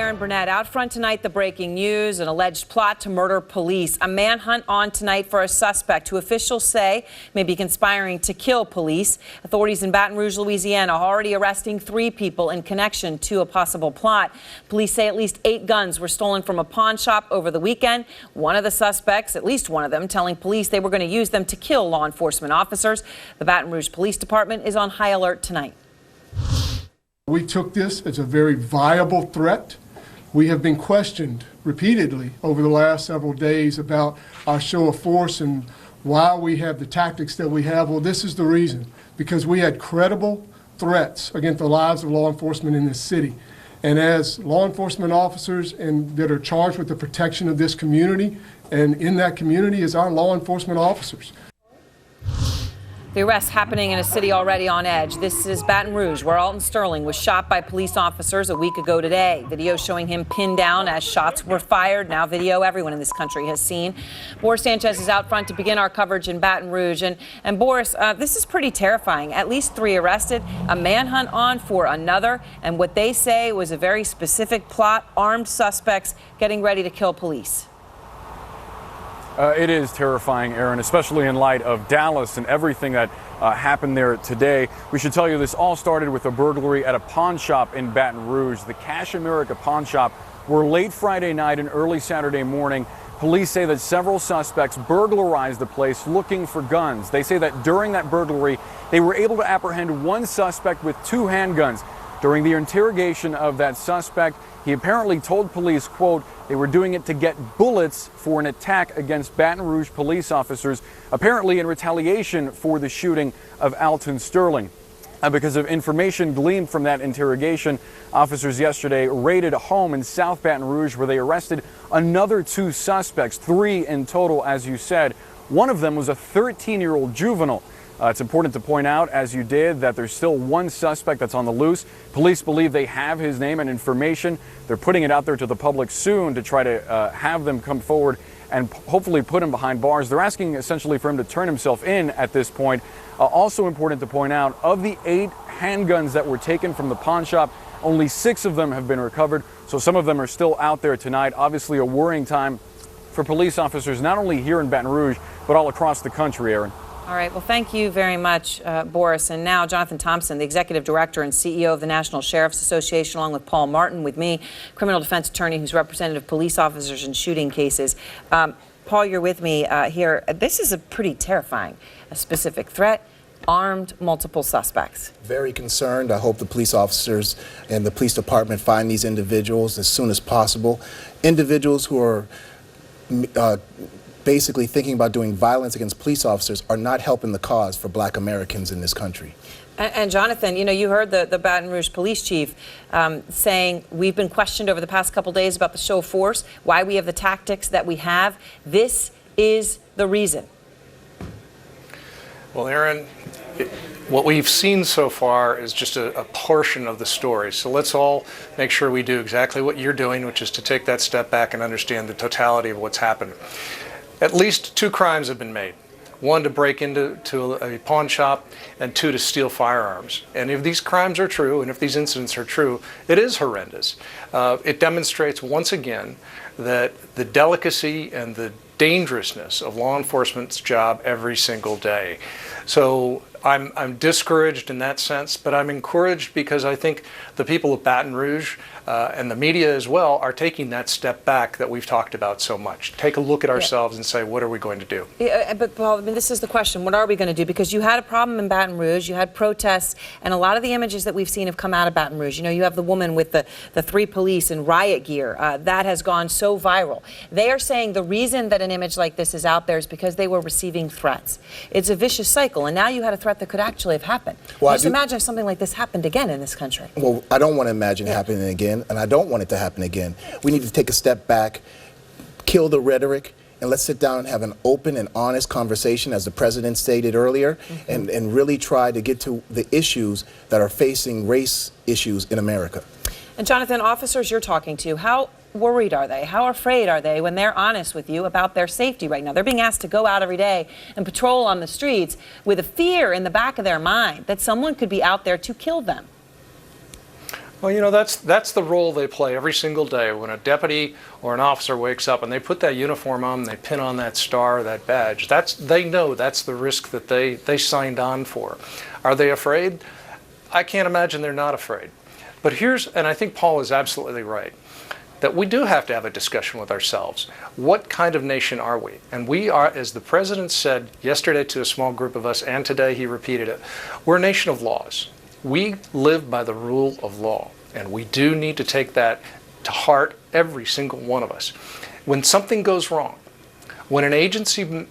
Aaron Burnett. Out front tonight, the breaking news, an alleged plot to murder police. A manhunt on tonight for a suspect who officials say may be conspiring to kill police. Authorities in Baton Rouge, Louisiana, are already arresting 3 people in connection to a possible plot. Police say at least 8 guns were stolen from a pawn shop over the weekend. One of the suspects, at least one of them, telling police they were going to use them to kill law enforcement officers. The Baton Rouge Police Department is on high alert tonight. We took this as a very viable threat. We have been questioned repeatedly over the last several days about our show of force and why we have the tactics that we have. Well, this is the reason, because we had credible threats against the lives of law enforcement in this city. And as law enforcement officers that are charged with the protection of this community, and in that community is our law enforcement officers. The arrest happening in a city already on edge. This is Baton Rouge, where Alton Sterling was shot by police officers a week ago today. Video showing him pinned down as shots were fired. Now video everyone in this country has seen. Boris Sanchez is out front to begin our coverage in Baton Rouge. And Boris, this is pretty terrifying. At least 3 arrested, a manhunt on for another, and what they say was a very specific plot, armed suspects getting ready to kill police. It is terrifying, Aaron, especially in light of Dallas and everything that happened there today. We should tell you this all started with a burglary at a pawn shop in Baton Rouge, the Cash America pawn shop, where late Friday night and early Saturday morning, police say that several suspects burglarized the place looking for guns. They say that during that burglary, they were able to apprehend 1 suspect with 2 handguns. During the interrogation of that suspect, he apparently told police, quote, they were doing it to get bullets for an attack against Baton Rouge police officers, apparently in retaliation for the shooting of Alton Sterling. Because of information gleaned from that interrogation, officers yesterday raided a home in South Baton Rouge where they arrested another 2 suspects, 3 in total, as you said. One of them was a 13-year-old juvenile. It's important to point out, as you did, that there's still 1 suspect that's on the loose. Police believe they have his name and information. They're putting it out there to the public soon to try to have them come forward and hopefully put him behind bars. They're asking essentially for him to turn himself in at this point. Also important to point out, of the 8 handguns that were taken from the pawn shop, only 6 of them have been recovered. So some of them are still out there tonight. Obviously a worrying time for police officers, not only here in Baton Rouge, but all across the country, Aaron. All right. Well, thank you very much, Boris. And now Jonathan Thompson, the Executive Director and CEO of the National Sheriff's Association, along with Paul Martin, with me, criminal defense attorney who's representative of police officers in shooting cases. Paul, you're with me here. This is a pretty terrifying, a specific threat, armed, multiple suspects. Very concerned. I hope the police officers and the police department find these individuals as soon as possible. Individuals who are basically thinking about doing violence against police officers are not helping the cause for Black Americans in this country. And Jonathan, you know, you heard the Baton Rouge police chief saying we've been questioned over the past couple days about the show of force, why we have the tactics that we have. This is the reason. Well, Aaron, what we've seen so far is just a portion of the story. So let's all make sure we do exactly what you're doing, which is to take that step back and understand the totality of what's happened. At least 2 crimes have been made. 1 to break into a pawn shop, and 2 to steal firearms. And if these crimes are true, and if these incidents are true, it is horrendous. It demonstrates once again that the delicacy and the dangerousness of law enforcement's job every single day. So I'm discouraged in that sense, but I'm encouraged because I think the people of Baton Rouge and the media as well are taking that step back that we've talked about so much. Take a look at ourselves and say, what are we going to do? Yeah, but Paul, I mean, this is the question. What are we going to do? Because you had a problem in Baton Rouge, you had protests, and a lot of the images that we've seen have come out of Baton Rouge. You know, you have the woman with the 3 police in riot gear. That has gone so viral. They are saying the reason that an image like this is out there is because they were receiving threats. It's a vicious cycle, and now you had a threat that could actually have happened. Well, just imagine if something like this happened again in this country. Well, I don't want to imagine it happening again, and I don't want it to happen again. We need to take a step back, kill the rhetoric, and let's sit down and have an open and honest conversation, as the president stated earlier, and really try to get to the issues that are facing race issues in America. And Jonathan, officers you're talking to, how worried are they? How afraid are they when they're honest with you about their safety right now? They're being asked to go out every day and patrol on the streets with a fear in the back of their mind that someone could be out there to kill them. Well, you know, that's the role they play every single day. When a deputy or an officer wakes up and they put that uniform on, they pin on that star, that badge, they know that's the risk that they signed on for. Are they afraid? I can't imagine they're not afraid. But and I think Paul is absolutely right, that we do have to have a discussion with ourselves. What kind of nation are we? And we are, as the president said yesterday to a small group of us, and today he repeated it, we're a nation of laws. We live by the rule of law, and we do need to take that to heart, every single one of us. When something goes wrong, when an agency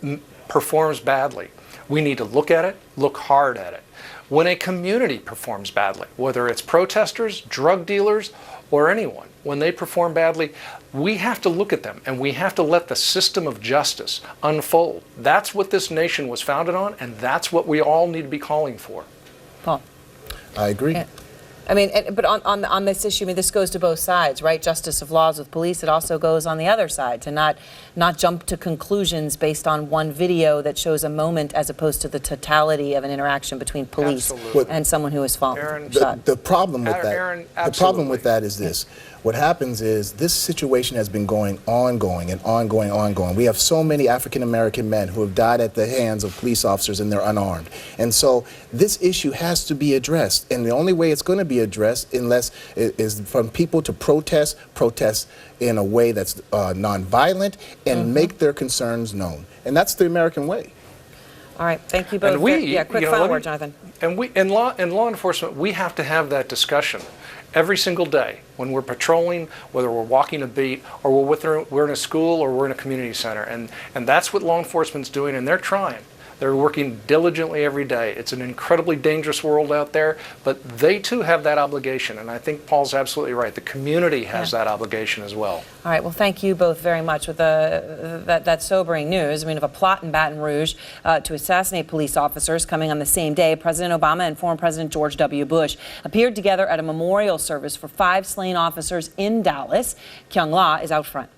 performs badly, we need to look at it, look hard at it. When a community performs badly, whether it's protesters, drug dealers, or anyone, when they perform badly, we have to look at them and we have to let the system of justice unfold. That's what this nation was founded on, and that's what we all need to be calling for. Paul. I agree. Yeah. I mean, but on this issue, I mean, this goes to both sides, right? Justice of laws with police. It also goes on the other side to not jump to conclusions based on one video that shows a moment as opposed to the totality of an interaction between police and someone who has fallen. The problem with that, Aaron, the problem with that is this. What happens is this situation has been ongoing. We have so many African American men who have died at the hands of police officers and they're unarmed. And so this issue has to be addressed. And the only way it's going to be addressed is from people to protest in a way that's nonviolent and make their concerns known. And that's the American way. All right, thank you both. And quick final word, Jonathan. And in law enforcement, we have to have that discussion every single day when we're patrolling, whether we're walking a beat or we're in a school or we're in a community center. And that's what law enforcement's doing, and they're trying. They're working diligently every day. It's an incredibly dangerous world out there, but they too have that obligation. And I think Paul's absolutely right. The community has that obligation as well. All right. Well, thank you both very much with that sobering news. I mean, of a plot in Baton Rouge to assassinate police officers coming on the same day. President Obama and former President George W. Bush appeared together at a memorial service for 5 slain officers in Dallas. Kyung La is out front.